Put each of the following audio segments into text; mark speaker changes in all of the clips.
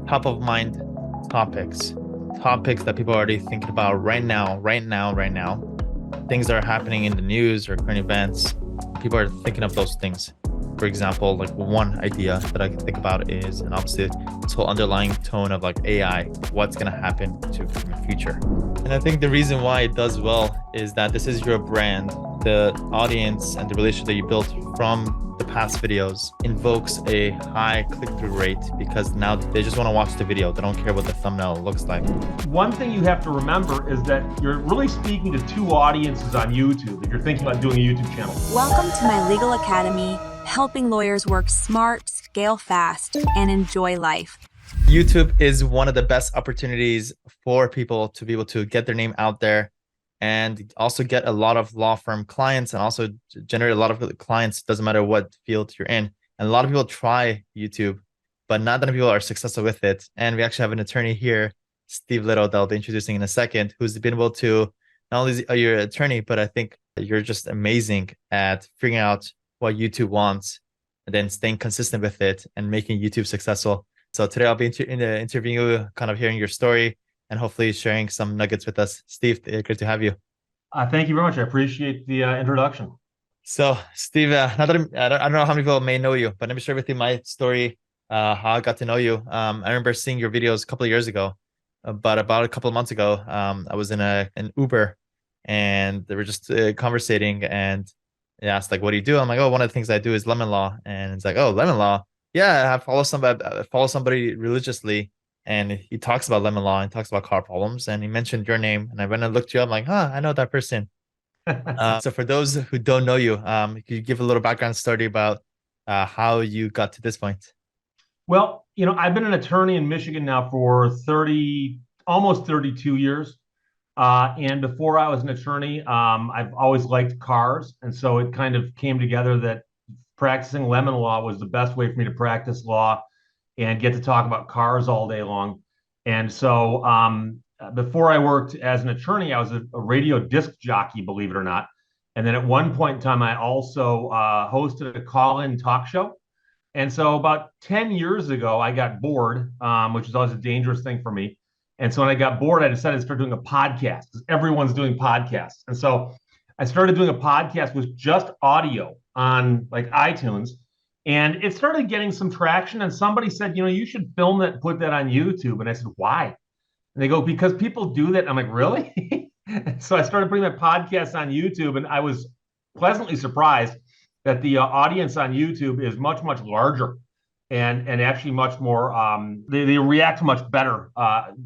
Speaker 1: top of mind topics, topics that people are already thinking about right now. Things that are happening in the news or current events. People are thinking of those things. For example, like one idea that I can think about is, and obviously this whole underlying tone of like AI, what's going to happen to in the future. And I think the reason why it does well is that this is your brand. The audience and the relationship that you built from the past videos invokes a high click-through rate because now they just want to watch the video. They don't care what the thumbnail looks like.
Speaker 2: One thing you have to remember is that you're really speaking to two audiences on YouTube if you're thinking about doing a YouTube channel.
Speaker 3: Welcome to my legal academy, helping lawyers work smart, scale fast, and enjoy life.
Speaker 1: YouTube is one of the best opportunities for people to be able to get their name out there and also get a lot of law firm clients and also generate a lot of clients, doesn't matter what field you're in. And a lot of people try YouTube, but not that many people are successful with it. And we actually have an attorney here, Steve Lehto, that I'll be introducing in a second, who's been able to, not only are you an attorney, but I think you're just amazing at figuring out what YouTube wants and then staying consistent with it and making YouTube successful. So today I'll be interviewing you, kind of hearing your story and hopefully sharing some nuggets with us. Steve, great to have you.
Speaker 2: Thank you very much. I appreciate the introduction.
Speaker 1: So Steve, now that I don't know how many people may know you, but let me share with you my story, how I got to know you. I remember seeing your videos a couple of years ago, but about a couple of months ago, I was in an Uber and they were just conversating and they asked like, what do you do? I'm like, oh, one of the things I do is lemon law. And it's like, oh, lemon law. Yeah, I follow somebody religiously, and he talks about lemon law and talks about car problems. And he mentioned your name, and I went and looked you up. I'm like, huh, I know that person. So for those who don't know you, could you give a little background story about how you got to this point?
Speaker 2: Well, I've been an attorney in Michigan now for almost 32 years. And before I was an attorney, I've always liked cars. And so it kind of came together that practicing lemon law was the best way for me to practice law and get to talk about cars all day long. And so before I worked as an attorney, I was a radio disc jockey, believe it or not. And then at one point in time, I also hosted a call-in talk show. And so about 10 years ago, I got bored, which is always a dangerous thing for me. And so when I got bored, I decided to start doing a podcast because everyone's doing podcasts. And so I started doing a podcast with just audio on like iTunes, and it started getting some traction. And somebody said, you should film it, put that on YouTube. And I said, why? And they go, because people do that. I'm like, really? So I started putting my podcast on YouTube, and I was pleasantly surprised that the audience on YouTube is much, much larger and actually much more, they react much better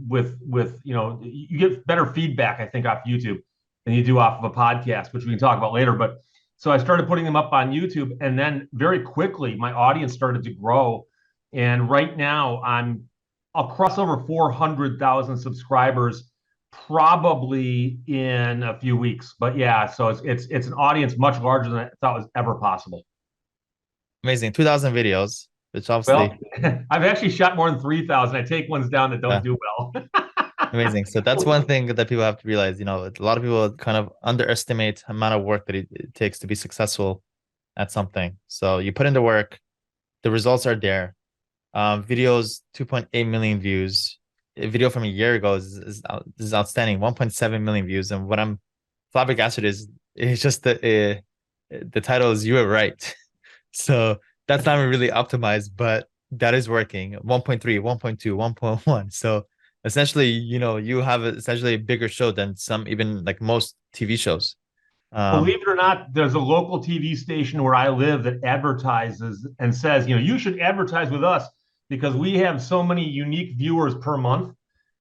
Speaker 2: with you get better feedback, I think, off YouTube than you do off of a podcast, which we can talk about later. But so I started putting them up on YouTube, and then very quickly my audience started to grow. And right now I'll cross over 400,000 subscribers probably in a few weeks. But yeah, so it's an audience much larger than I thought was ever possible.
Speaker 1: Amazing. 2,000 videos, which obviously.
Speaker 2: Well, I've actually shot more than 3,000. I take ones down that don't do well.
Speaker 1: Amazing. So that's one thing that people have to realize, a lot of people kind of underestimate the amount of work that it takes to be successful at something. So you put in the work, the results are there. Videos, 2.8 million views. A video from a year ago is outstanding, 1.7 million views. And what I'm flabbergasted is it's just the title is You Were Right. So that's not really optimized, but that is working. 1.3, 1.2, 1.1. So essentially, you have essentially a bigger show than even like most TV shows.
Speaker 2: Believe it or not, there's a local TV station where I live that advertises and says, you should advertise with us because we have so many unique viewers per month.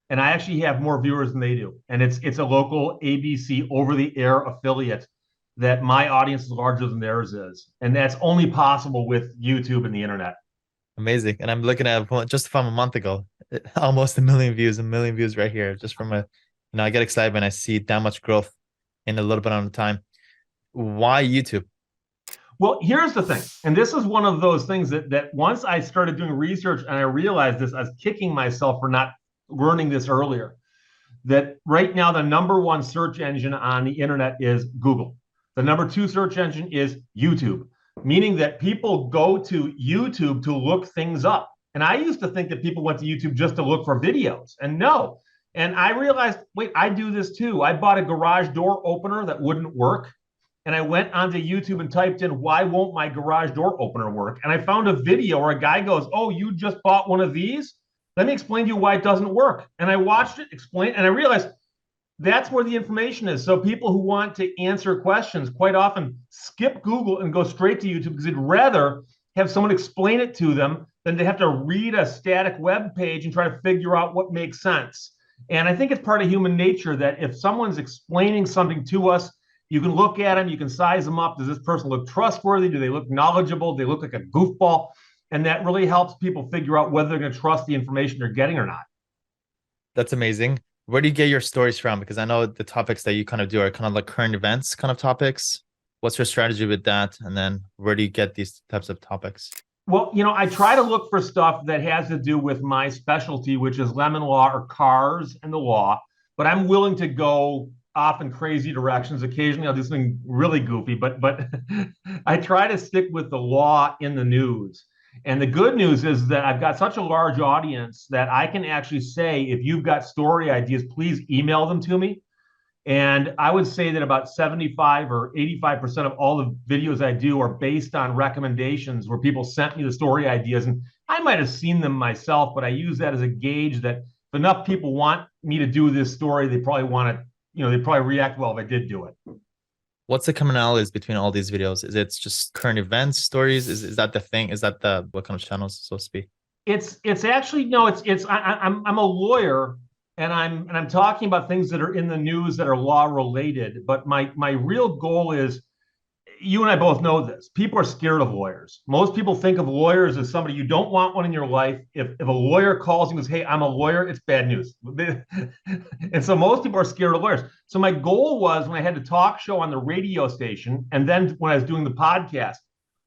Speaker 2: And I actually have more viewers than they do. And it's a local ABC over-the-air affiliate that my audience is larger than theirs is. And that's only possible with YouTube and the internet.
Speaker 1: Amazing. And I'm looking at just from a month ago, almost a million views right here. Just from I get excited when I see that much growth in a little bit of time. Why YouTube?
Speaker 2: Well, here's the thing. And this is one of those things that once I started doing research and I realized this, I was kicking myself for not learning this earlier, that right now the number one search engine on the internet is Google. The number two search engine is YouTube, meaning that people go to YouTube to look things up. And I used to think that people went to YouTube just to look for videos, and no. And I realized, wait, I do this too. I bought a garage door opener that wouldn't work. And I went onto YouTube and typed in, why won't my garage door opener work? And I found a video where a guy goes, oh, you just bought one of these? Let me explain to you why it doesn't work. And I watched it explain, and I realized that's where the information is. So people who want to answer questions quite often skip Google and go straight to YouTube because they'd rather have someone explain it to them than to have to read a static web page and try to figure out what makes sense. And I think it's part of human nature that if someone's explaining something to us, you can look at them, you can size them up. Does this person look trustworthy? Do they look knowledgeable? Do they look like a goofball? And that really helps people figure out whether they're going to trust the information they're getting or not.
Speaker 1: That's amazing. Where do you get your stories from? Because I know the topics that you kind of do are kind of like current events kind of topics. What's your strategy with that? And then where do you get these types of topics?
Speaker 2: Well, I try to look for stuff that has to do with my specialty, which is lemon law or cars and the law. But I'm willing to go off in crazy directions. Occasionally, I'll do something really goofy, but I try to stick with the law in the news. And the good news is that I've got such a large audience that I can actually say, if you've got story ideas, please email them to me. And I would say that about 75 or 85% of all the videos I do are based on recommendations where people sent me the story ideas. And I might have seen them myself, but I use that as a gauge that if enough people want me to do this story, they probably want to, they probably react well if I did do it.
Speaker 1: What's the commonalities between all these videos? Is it just current events, stories? Is that the thing? Is that what kind of channels it's supposed to be?
Speaker 2: It's actually, no, I'm a lawyer. And I'm talking about things that are in the news that are law related. But my real goal is, you and I both know this. People are scared of lawyers. Most people think of lawyers as somebody you don't want one in your life. If a lawyer calls and goes, hey, I'm a lawyer, it's bad news. And so most people are scared of lawyers. So my goal was, when I had the talk show on the radio station, and then when I was doing the podcast,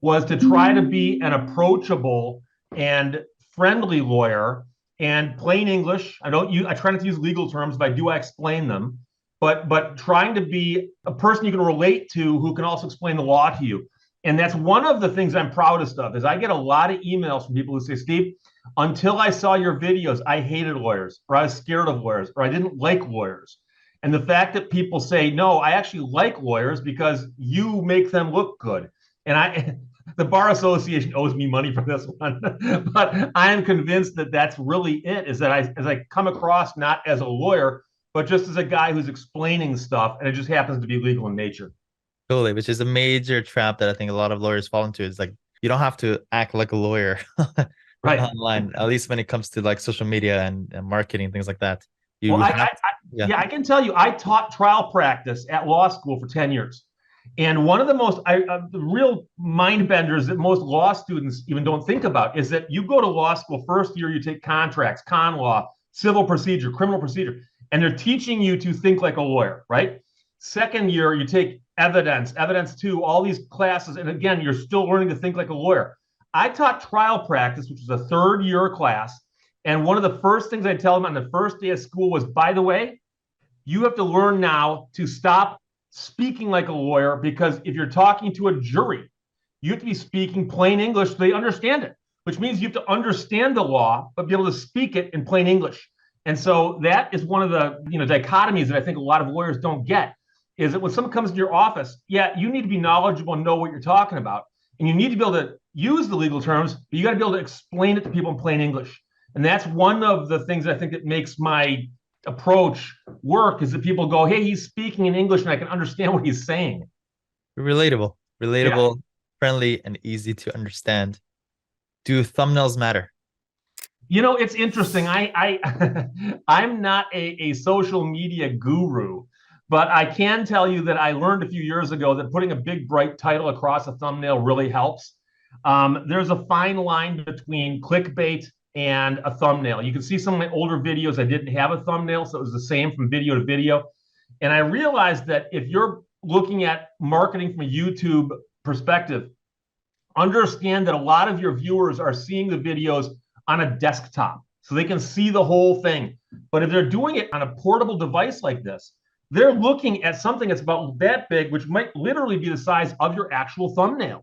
Speaker 2: was to try to be an approachable and friendly lawyer. And plain English, I try not to use legal terms, but I explain them. But trying to be a person you can relate to who can also explain the law to you. And that's one of the things I'm proudest of, is I get a lot of emails from people who say, Steve, until I saw your videos, I hated lawyers, or I was scared of lawyers, or I didn't like lawyers. And the fact that people say, no, I actually like lawyers because you make them look good. And the Bar Association owes me money for this one, but I am convinced that that's really it, is that as I come across not as a lawyer, but just as a guy who's explaining stuff, and it just happens to be legal in nature.
Speaker 1: Totally, which is a major trap that I think a lot of lawyers fall into. Is like, you don't have to act like a lawyer
Speaker 2: right
Speaker 1: online, at least when it comes to like social media and marketing, things like that.
Speaker 2: I can tell you, I taught trial practice at law school for 10 years. And one of the real mind benders that most law students even don't think about is that you go to law school, first year you take contracts, con law, civil procedure, criminal procedure, and they're teaching you to think like a lawyer, right? Second year you take evidence 2, all these classes, and again, you're still learning to think like a lawyer. I taught trial practice, which was a third year class, and one of the first things I tell them on the first day of school was, by the way, you have to learn now to stop speaking like a lawyer, because if you're talking to a jury, you have to be speaking plain English so they understand it, which means you have to understand the law, but be able to speak it in plain English. And so that is one of the dichotomies that I think a lot of lawyers don't get, is that when someone comes to your office, yeah, you need to be knowledgeable and know what you're talking about. And you need to be able to use the legal terms, but you got to be able to explain it to people in plain English. And that's one of the things I think that makes my approach work, is that people go, hey, he's speaking in English and I can understand what he's saying.
Speaker 1: Relatable, yeah. Friendly, and easy to understand. Do thumbnails matter?
Speaker 2: It's interesting. I'm not a social media guru, but I can tell you that I learned a few years ago that putting a big bright title across a thumbnail really helps. There's a fine line between clickbait and a thumbnail. You can see some of my older videos, I didn't have a thumbnail, so it was the same from video to video. And I realized that if you're looking at marketing from a YouTube perspective, understand that a lot of your viewers are seeing the videos on a desktop, so they can see the whole thing. But if they're doing it on a portable device like this, they're looking at something that's about that big, which might literally be the size of your actual thumbnail.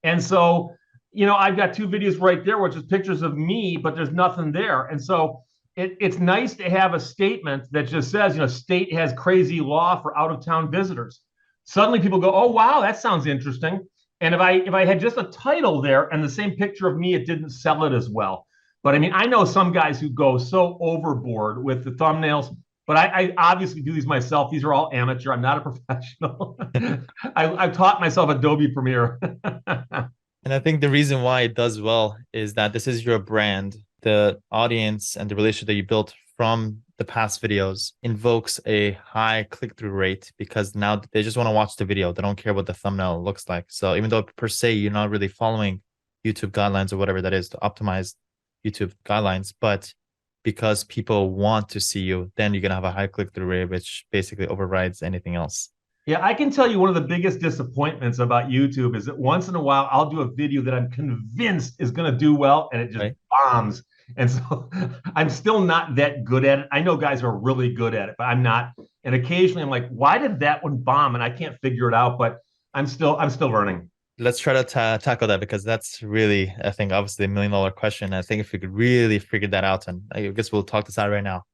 Speaker 2: And so I've got two videos right there, which is pictures of me, but there's nothing there. And so it's nice to have a statement that just says, state has crazy law for out of town visitors. Suddenly people go, oh, wow, that sounds interesting. And if I had just a title there and the same picture of me, it didn't sell it as well. But I mean, I know some guys who go so overboard with the thumbnails, but I obviously do these myself. These are all amateur. I'm not a professional. I've taught myself Adobe Premiere.
Speaker 1: And I think the reason why it does well is that this is your brand. The audience and the relationship that you built from the past videos invokes a high click-through rate because now they just want to watch the video. They don't care what the thumbnail looks like. So even though per se you're not really following YouTube guidelines or whatever that is to optimize YouTube guidelines, but because people want to see you, then you're going to have a high click-through rate, which basically overrides anything else.
Speaker 2: Yeah, I can tell you one of the biggest disappointments about YouTube is that once in a while I'll do a video that I'm convinced is going to do well and it just bombs. And so I'm still not that good at it. I know guys are really good at it, but I'm not. And occasionally I'm like, why did that one bomb? And I can't figure it out, but I'm still learning.
Speaker 1: Let's try to tackle that because that's really, I think, obviously $1 million question. I think if we could really figure that out, and I guess we'll talk this out right now.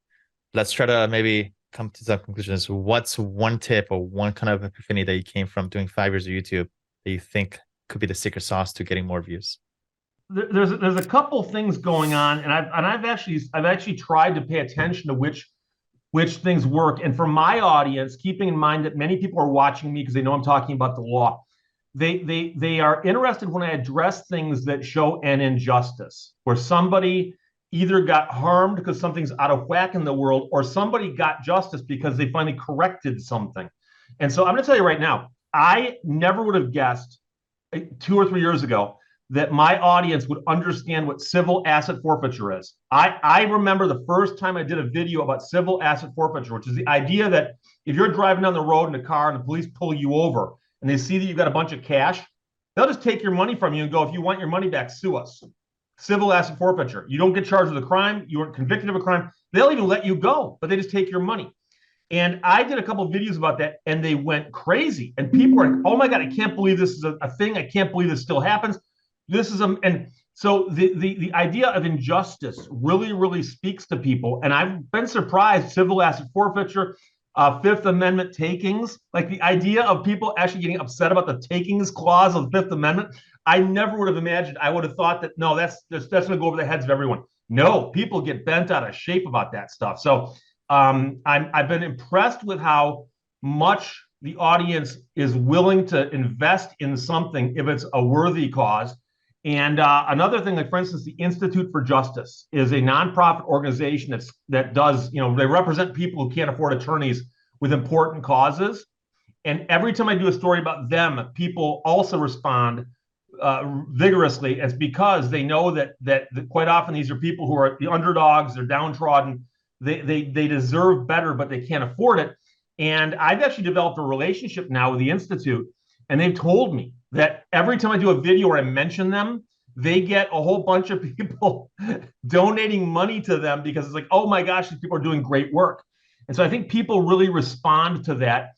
Speaker 1: Let's try to maybe come to some conclusions. What's one tip or one kind of epiphany that you came from doing 5 years of YouTube that you think could be the secret sauce to getting more views?
Speaker 2: There's a couple things going on, and I've actually tried to pay attention to which things work. And for my audience, keeping in mind that many people are watching me because they know I'm talking about the law, they are interested when I address things that show an injustice, where somebody either got harmed because something's out of whack in the world, or somebody got justice because they finally corrected something. And so I'm going to tell you right now, I never would have guessed 2 or 3 years ago that my audience would understand what civil asset forfeiture is. I remember the first time I did a video about civil asset forfeiture, which is the idea that if you're driving down the road in a car and the police pull you over and they see that you've got a bunch of cash, they'll just take your money from you and go, if you want your money back, sue us. Civil asset forfeiture. You don't get charged with a crime. You weren't convicted of a crime. They'll even let you go, but they just take your money. And I did a couple of videos about that, and they went crazy. And people were like, oh my God, I can't believe this is a thing. I can't believe this still happens. This is and so the idea of injustice really, really speaks to people. And I've been surprised, civil asset forfeiture, Fifth Amendment takings, like the idea of people actually getting upset about the takings clause of the Fifth Amendment. I never would have imagined. I would have thought that, no, that's going to go over the heads of everyone. No, people get bent out of shape about that stuff. So I've been impressed with how much the audience is willing to invest in something if it's a worthy cause. And another thing, like for instance, the Institute for Justice is a nonprofit organization that does, they represent people who can't afford attorneys with important causes. And every time I do a story about them, people also respond vigorously. It's because they know that quite often these are people who are the underdogs, they're downtrodden, they deserve better, but they can't afford it. And I've actually developed a relationship now with the Institute, and they've told me that every time I do a video where I mention them, they get a whole bunch of people donating money to them because it's like, oh my gosh, these people are doing great work. And so I think people really respond to that.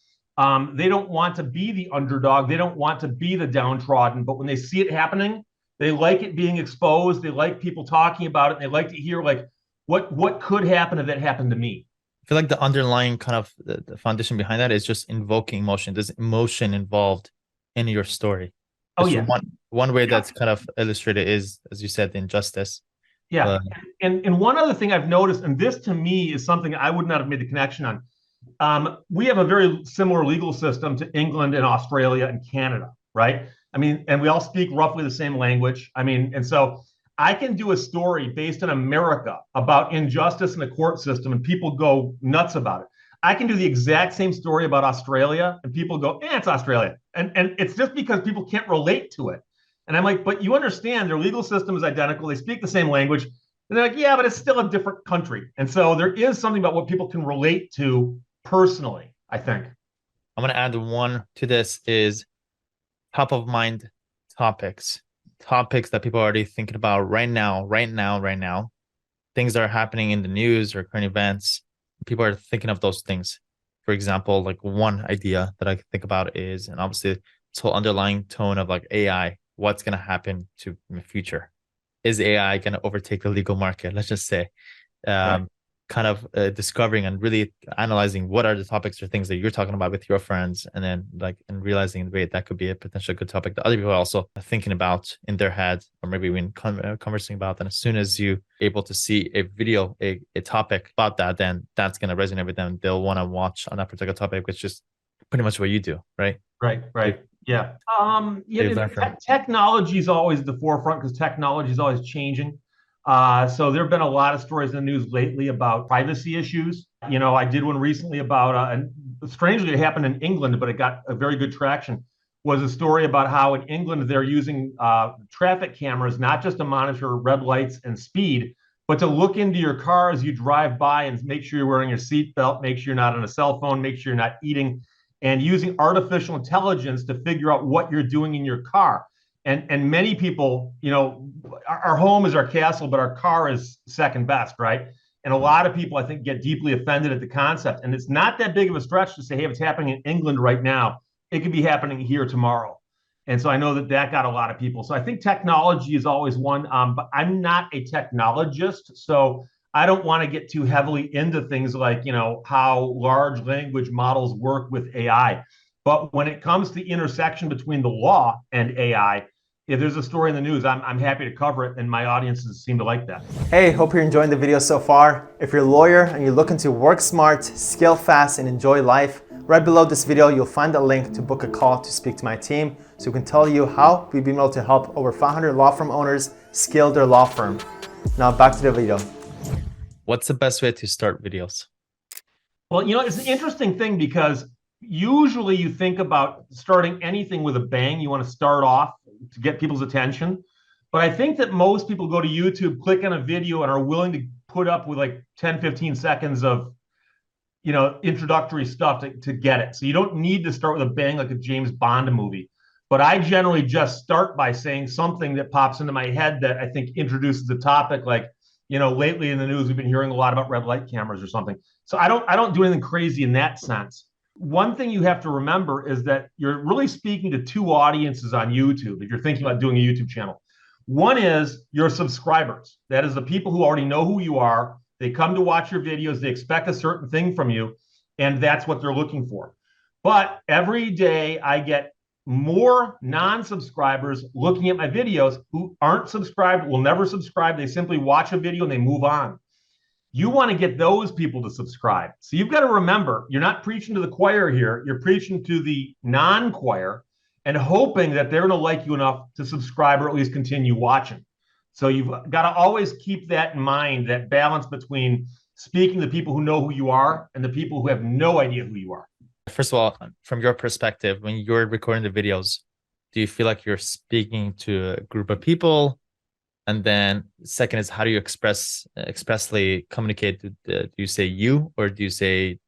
Speaker 2: They don't want to be the underdog. They don't want to be the downtrodden. But when they see it happening, they like it being exposed. They like people talking about it. They like to hear like what could happen if that happened to me.
Speaker 1: I feel like the underlying kind of the foundation behind that is just invoking emotion. There's emotion involved in your story.
Speaker 2: Oh yeah.
Speaker 1: One way that's kind of illustrated is, as you said, the injustice.
Speaker 2: Yeah. And one other thing I've noticed, and this to me is something I would not have made the connection on. We have a very similar legal system to England and Australia and Canada, right? I mean, and we all speak roughly the same language. I mean, and so I can do a story based in America about injustice in the court system and people go nuts about it. I can do the exact same story about Australia and people go, it's Australia. And it's just because people can't relate to it. And I'm like, but you understand their legal system is identical. They speak the same language. And they're like, yeah, but it's still a different country. And so there is something about what people can relate to personally, I think.
Speaker 1: I'm going to add one to this is top of mind topics that people are already thinking about right now, things that are happening in the news or current events. People are thinking of those things. For example, like one idea that I think about is, and obviously this whole underlying tone of like AI what's going to happen to in the future. Is AI going to overtake the legal market? Let's just say,
Speaker 2: Right.
Speaker 1: kind of discovering and really analyzing what are the topics or things that you're talking about with your friends, and then like and realizing, wait, that could be a potential good topic that other people are also thinking about in their head, or maybe even conversing about. And as soon as you able to see a video, a topic about that, then that's going to resonate with them. They'll want to watch on that particular topic, which is pretty much what you do, right?
Speaker 2: Right. Yeah. Technology is always at the forefront because technology is always changing. So there have been a lot of stories in the news lately about privacy issues. I did one recently about, and strangely, it happened in England, but it got a very good traction. Was a story about how in England they're using traffic cameras not just to monitor red lights and speed, but to look into your car as you drive by and make sure you're wearing your seatbelt, make sure you're not on a cell phone, make sure you're not eating, and using artificial intelligence to figure out what you're doing in your car. And many people, our home is our castle, but our car is second best, right? And a lot of people, I think, get deeply offended at the concept. And it's not that big of a stretch to say, hey, if it's happening in England right now, it could be happening here tomorrow. And so I know that got a lot of people. So I think technology is always one, but I'm not a technologist. So I don't want to get too heavily into things like, how large language models work with AI. But when it comes to the intersection between the law and AI, if there's a story in the news, I'm happy to cover it, and my audiences seem to like that.
Speaker 4: Hey, hope you're enjoying the video so far. If you're a lawyer and you're looking to work smart, scale fast, and enjoy life, right below this video, you'll find a link to book a call to speak to my team so we can tell you how we've been able to help over 500 law firm owners scale their law firm. Now back to the video.
Speaker 1: What's the best way to start videos?
Speaker 2: Well, it's an interesting thing because usually you think about starting anything with a bang. You want to start off to get people's attention. But I think that most people go to YouTube, click on a video, and are willing to put up with like 10, 15 seconds of, introductory stuff to get it. So you don't need to start with a bang like a James Bond movie. But I generally just start by saying something that pops into my head that I think introduces the topic. Like, lately in the news, we've been hearing a lot about red light cameras or something. So I don't do anything crazy in that sense. One thing you have to remember is that you're really speaking to two audiences on YouTube if you're thinking about doing a YouTube channel. One is your subscribers. That is the people who already know who you are. They come to watch your videos. They expect a certain thing from you, and that's what they're looking for. But every day I get more non-subscribers looking at my videos who aren't subscribed, will never subscribe. They simply watch a video and they move on. You want to get those people to subscribe. So you've got to remember, you're not preaching to the choir here. You're preaching to the non-choir and hoping that they're going to like you enough to subscribe or at least continue watching. So you've got to always keep that in mind, that balance between speaking to people who know who you are and the people who have no idea who you are.
Speaker 1: First of all, from your perspective, when you're recording the videos, do you feel like you're speaking to a group of people? And then second is, how do you expressly communicate? Do you say you, or do you say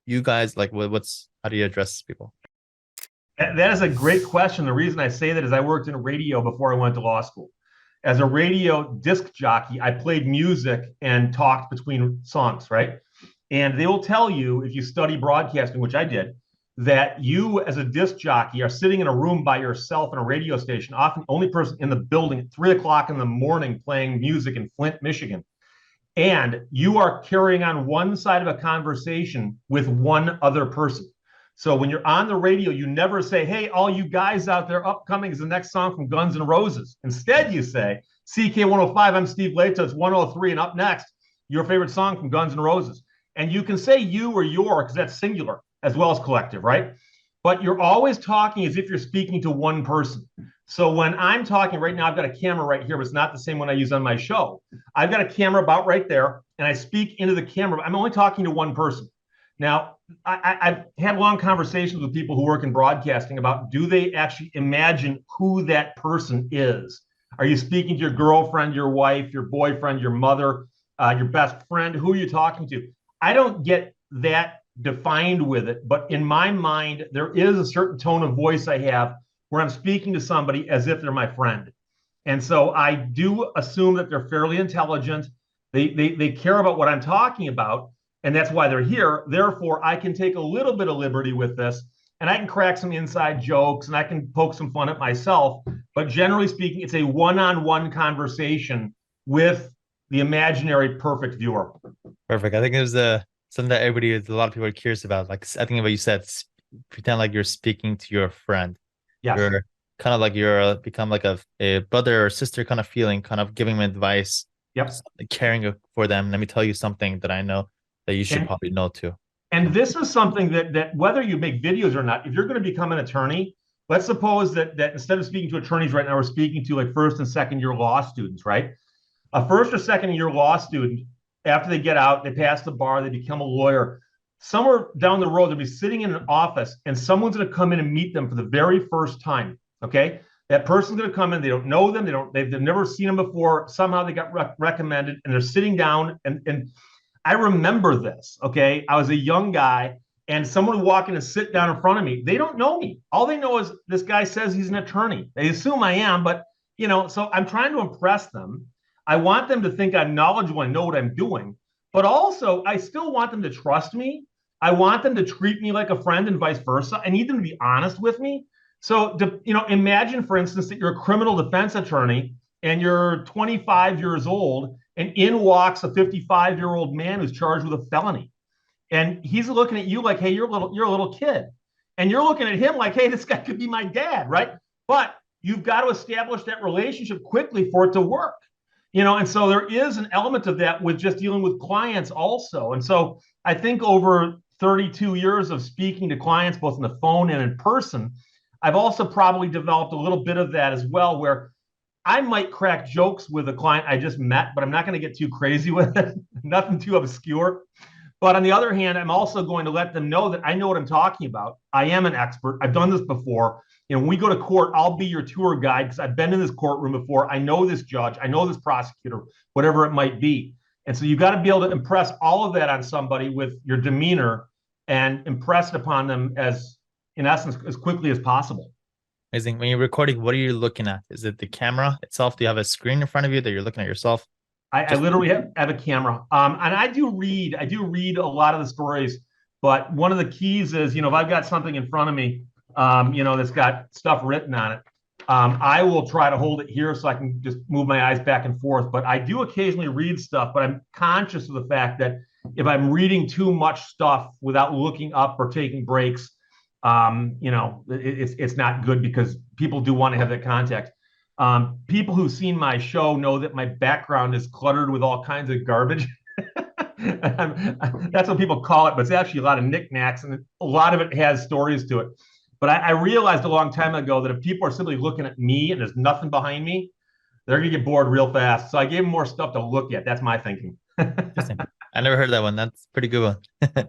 Speaker 1: you guys? Like how do you address people?
Speaker 2: That is a great question. The reason I say that is I worked in radio before I went to law school. As a radio disc jockey, I played music and talked between songs, right? And they will tell you, if you study broadcasting, which I did, that you as a disc jockey are sitting in a room by yourself in a radio station, often the only person in the building at 3 o'clock in the morning playing music in Flint, Michigan. And you are carrying on one side of a conversation with one other person. So when you're on the radio, you never say, hey, all you guys out there, upcoming is the next song from Guns N' Roses. Instead, you say, CK105, I'm Steve Lehto, it's 103, and up next, your favorite song from Guns N' Roses. And you can say you or your, because that's singular, as well as collective, right? But you're always talking as if you're speaking to one person. So when I'm talking right now, I've got a camera right here, but it's not the same one I use on my show. I've got a camera about right there, and I speak into the camera. I'm only talking to one person. Now, I've had long conversations with people who work in broadcasting about, do they actually imagine who that person is? Are you speaking to your girlfriend, your wife, your boyfriend, your mother, your best friend? Who are you talking to? I don't get that defined with it, but in my mind, there is a certain tone of voice I have where I'm speaking to somebody as if they're my friend. And so I do assume that they're fairly intelligent. They care about what I'm talking about, and that's why they're here. Therefore, I can take a little bit of liberty with this and I can crack some inside jokes and I can poke some fun at myself. But generally speaking, it's a one-on-one conversation with the imaginary perfect viewer.
Speaker 1: Perfect. I think it was something that a lot of people are curious about. Like I think what you said, pretend like you're speaking to your friend.
Speaker 2: Yes.
Speaker 1: You're kind of like you're become like a brother or sister kind of feeling, kind of giving them advice,
Speaker 2: Yep.
Speaker 1: caring for them. Let me tell you something that I know that you should probably know too.
Speaker 2: And this is something that whether you make videos or not, if you're going to become an attorney, let's suppose that instead of speaking to attorneys right now, we're speaking to like first and second year law students, right? A first or second year law student, after they get out, they pass the bar, they become a lawyer. Somewhere down the road, they'll be sitting in an office and someone's going to come in and meet them for the very first time. Okay. That person's going to come in. They don't know them. They've never seen them before. Somehow they got recommended and they're sitting down and I remember this, okay? I was a young guy and someone would walk in and sit down in front of me. They don't know me. All they know is this guy says he's an attorney. They assume I am, but so I'm trying to impress them. I want them to think I'm knowledgeable and know what I'm doing, but also I still want them to trust me. I want them to treat me like a friend and vice versa. I need them to be honest with me. So, imagine, for instance, that you're a criminal defense attorney and you're 25 years old and in walks a 55-year-old man who's charged with a felony. And he's looking at you like, hey, you're a little kid. And you're looking at him like, hey, this guy could be my dad, right? But you've got to establish that relationship quickly for it to work. And so there is an element of that with just dealing with clients also. And so I think over 32 years of speaking to clients, both on the phone and in person, I've also probably developed a little bit of that as well, where I might crack jokes with a client I just met, but I'm not going to get too crazy with it, nothing too obscure. But on the other hand, I'm also going to let them know that I know what I'm talking about. I am an expert. I've done this before. When we go to court, I'll be your tour guide because I've been in this courtroom before. I know this judge. I know this prosecutor, whatever it might be. And so you've got to be able to impress all of that on somebody with your demeanor and impress it upon them in essence, as quickly as possible.
Speaker 1: Amazing. When you're recording, what are you looking at? Is it the camera itself? Do you have a screen in front of you that you're looking at yourself?
Speaker 2: I literally have a camera. And I do read a lot of the stories, but one of the keys is, if I've got something in front of me, that's got stuff written on it, I will try to hold it here so I can just move my eyes back and forth. But I do occasionally read stuff, but I'm conscious of the fact that if I'm reading too much stuff without looking up or taking breaks, it's not good because people do want to have that context. People who've seen my show know that my background is cluttered with all kinds of garbage. That's what people call it, but it's actually a lot of knickknacks, and a lot of it has stories to it. But I realized a long time ago that if people are simply looking at me and there's nothing behind me, they're going to get bored real fast. So I gave them more stuff to look at. That's my thinking.
Speaker 1: Interesting. I never heard that one. That's a pretty good one.